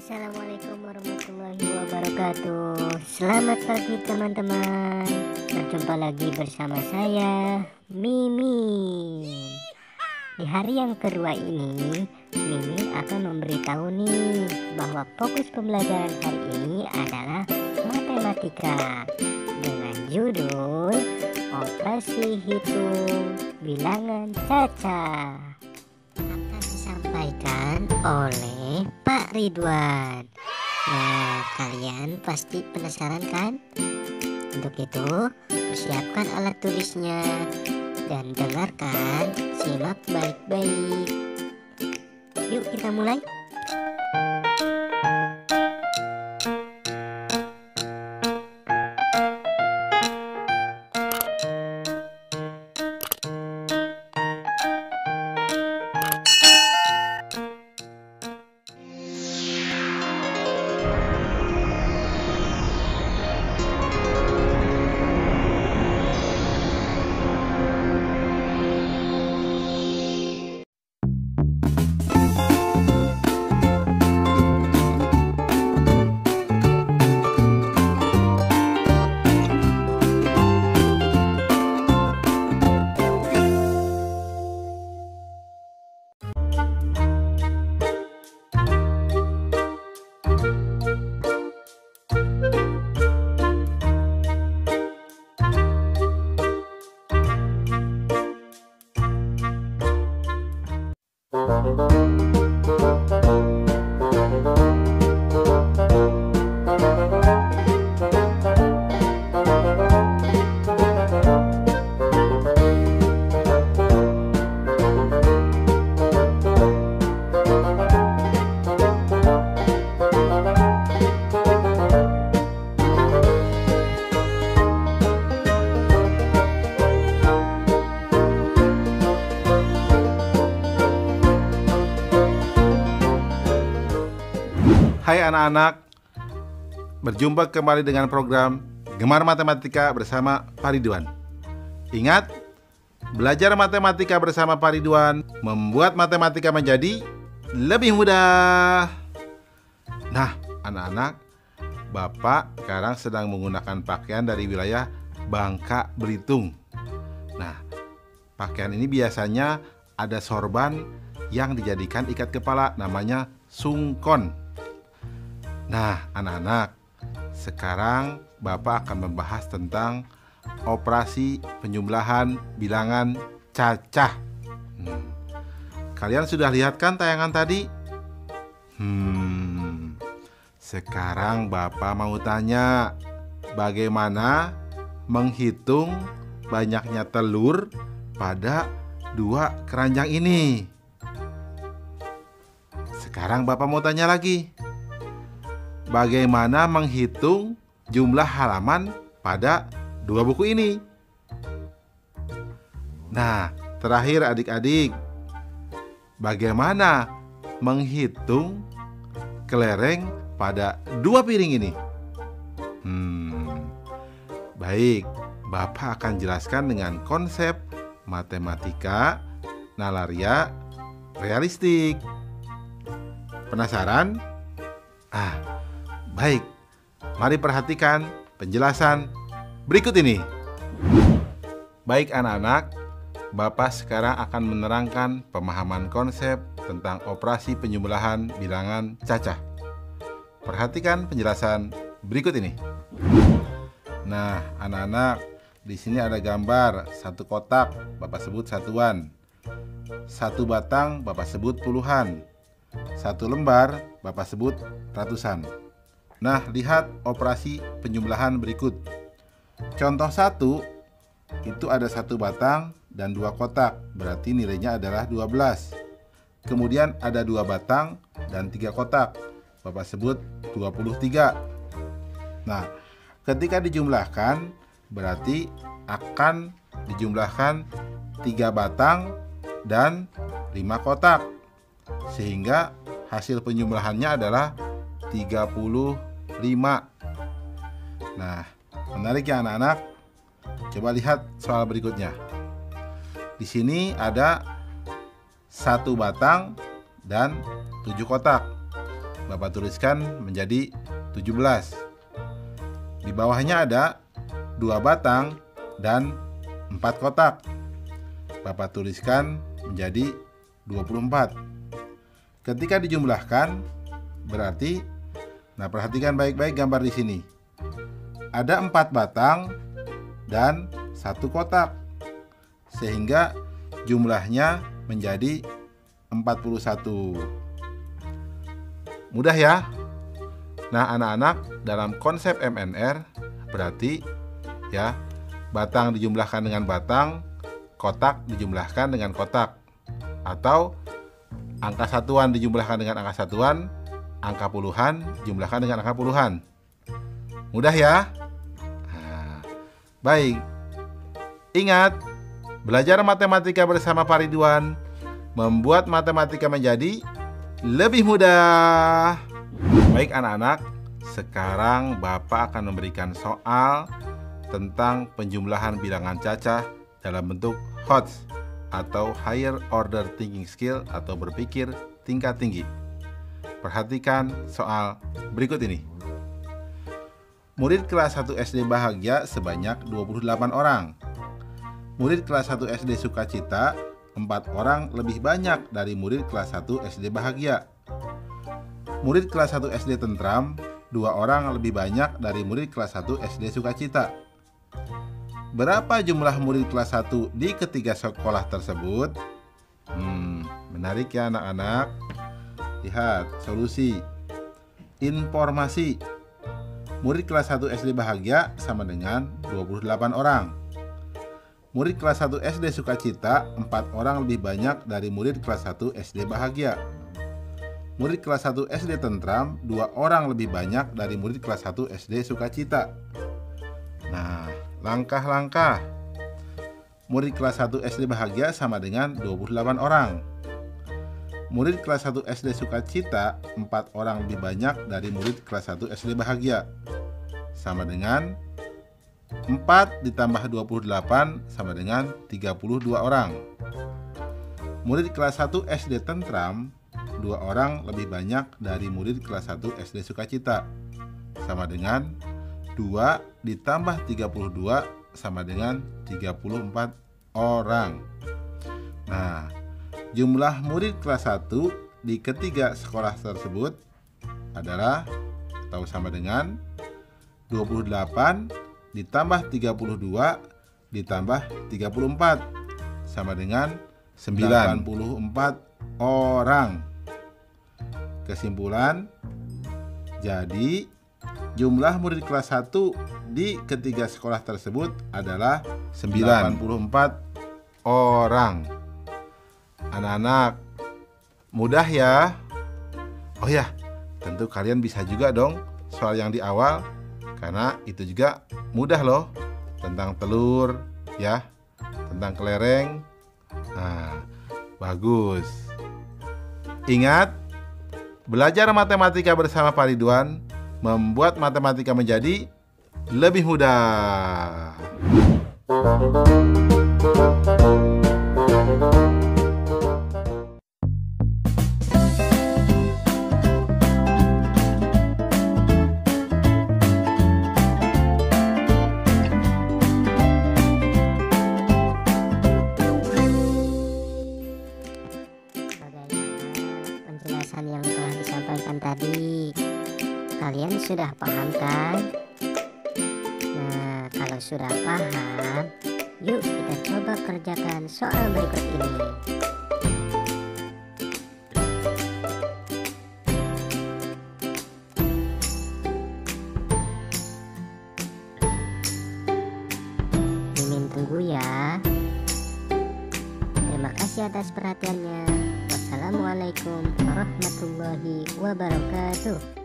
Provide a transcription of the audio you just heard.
Assalamualaikum warahmatullahi wabarakatuh. Selamat pagi teman-teman. Berjumpa lagi bersama saya, Mimin. Di hari yang kedua ini, Mimin akan memberitahu nih bahwa fokus pembelajaran hari ini adalah matematika dengan judul Operasi Hitung Bilangan Caca. Akan disampaikan oleh Pak Ridwan. Nah, kalian pasti penasaran kan? Untuk itu, persiapkan alat tulisnya dan dengarkan, simak baik-baik. Yuk kita mulai. Hai anak-anak, berjumpa kembali dengan program Gemar Matematika bersama Pak Ridwan. Ingat, belajar matematika bersama Pak Ridwan membuat matematika menjadi lebih mudah. Nah, anak-anak, Bapak sekarang sedang menggunakan pakaian dari wilayah Bangka Belitung. Nah, pakaian ini biasanya ada sorban yang dijadikan ikat kepala, namanya sungkon. Nah, anak-anak, sekarang Bapak akan membahas tentang operasi penjumlahan bilangan cacah. Kalian sudah lihat kan tayangan tadi? Sekarang Bapak mau tanya, bagaimana menghitung banyaknya telur pada dua keranjang ini? Sekarang Bapak mau tanya lagi, bagaimana menghitung jumlah halaman pada dua buku ini? Nah, terakhir adik-adik, bagaimana menghitung kelereng pada dua piring ini? Baik, Bapak akan jelaskan dengan konsep matematika nalaria realistik. Penasaran? Baik, mari perhatikan penjelasan berikut ini. Baik anak-anak, Bapak sekarang akan menerangkan pemahaman konsep tentang operasi penjumlahan bilangan cacah. Perhatikan penjelasan berikut ini. Nah, anak-anak, di sini ada gambar satu kotak, Bapak sebut satuan. Satu batang, Bapak sebut puluhan. Satu lembar, Bapak sebut ratusan. Nah, lihat operasi penjumlahan berikut. Contoh 1, itu ada satu batang dan dua kotak, berarti nilainya adalah 12. Kemudian ada dua batang dan tiga kotak, Bapak sebut 23. Nah, ketika dijumlahkan, berarti akan dijumlahkan 3 batang dan 5 kotak, sehingga hasil penjumlahannya adalah 35. Nah, menarik ya anak-anak? Coba lihat soal berikutnya. Di sini ada 1 batang dan 7 kotak. Bapak tuliskan menjadi 17. Di bawahnya ada 2 batang dan 4 kotak. Bapak tuliskan menjadi 24. Ketika dijumlahkan berarti, nah perhatikan baik-baik gambar di sini. Ada 4 batang dan 1 kotak, sehingga jumlahnya menjadi 41. Mudah ya? Nah, anak-anak, dalam konsep MNR berarti ya, batang dijumlahkan dengan batang, kotak dijumlahkan dengan kotak, atau angka satuan dijumlahkan dengan angka satuan, angka puluhan dijumlahkan dengan angka puluhan. Mudah ya? Nah, baik. Ingat, belajar matematika bersama Pak Ridwan membuat matematika menjadi lebih mudah. Baik anak-anak, sekarang Bapak akan memberikan soal tentang penjumlahan bilangan cacah dalam bentuk HOTS atau Higher Order Thinking Skill atau berpikir tingkat tinggi. Perhatikan soal berikut ini. Murid kelas 1 SD bahagia sebanyak 28 orang. Murid kelas 1 SD sukacita 4 orang lebih banyak dari murid kelas 1 SD bahagia. Murid kelas 1 SD tentram 2 orang lebih banyak dari murid kelas 1 SD sukacita. Berapa jumlah murid kelas 1 di ketiga sekolah tersebut? Menarik ya anak-anak. Lihat solusi. Informasi. Murid kelas 1 SD bahagia sama dengan 28 orang. Murid kelas 1 SD sukacita 4 orang lebih banyak dari murid kelas 1 SD bahagia. Murid kelas 1 SD tentram 2 orang lebih banyak dari murid kelas 1 SD sukacita. Nah, langkah-langkah. Murid kelas 1 SD bahagia sama dengan 28 orang. Murid kelas 1 SD sukacita 4 orang lebih banyak dari murid kelas 1 SD bahagia. Sama dengan 4 ditambah 28 sama dengan 32 orang. Murid kelas 1 SD tentram 2 orang lebih banyak dari murid kelas 1 SD sukacita. Sama dengan 2 ditambah 32 sama dengan 34 orang. Nah, jumlah murid kelas 1 di ketiga sekolah tersebut adalah atau sama dengan 28 ditambah 32 ditambah 34 sama dengan 94 orang. Kesimpulan, jadi jumlah murid kelas 1 di ketiga sekolah tersebut adalah 94 orang. Anak-anak, mudah ya? Oh ya, tentu kalian bisa juga dong soal yang di awal, karena itu juga mudah loh. Tentang telur ya, tentang kelereng. Nah, bagus. Ingat, belajar matematika bersama Pak Ridwan membuat matematika menjadi lebih mudah. Penjelasan yang telah disampaikan tadi, kalian sudah paham kan? Nah, kalau sudah paham, yuk kita coba kerjakan soal berikut ini. Mimin tunggu ya. Terima kasih atas perhatiannya. Wassalamualaikum warahmatullahi wabarakatuh.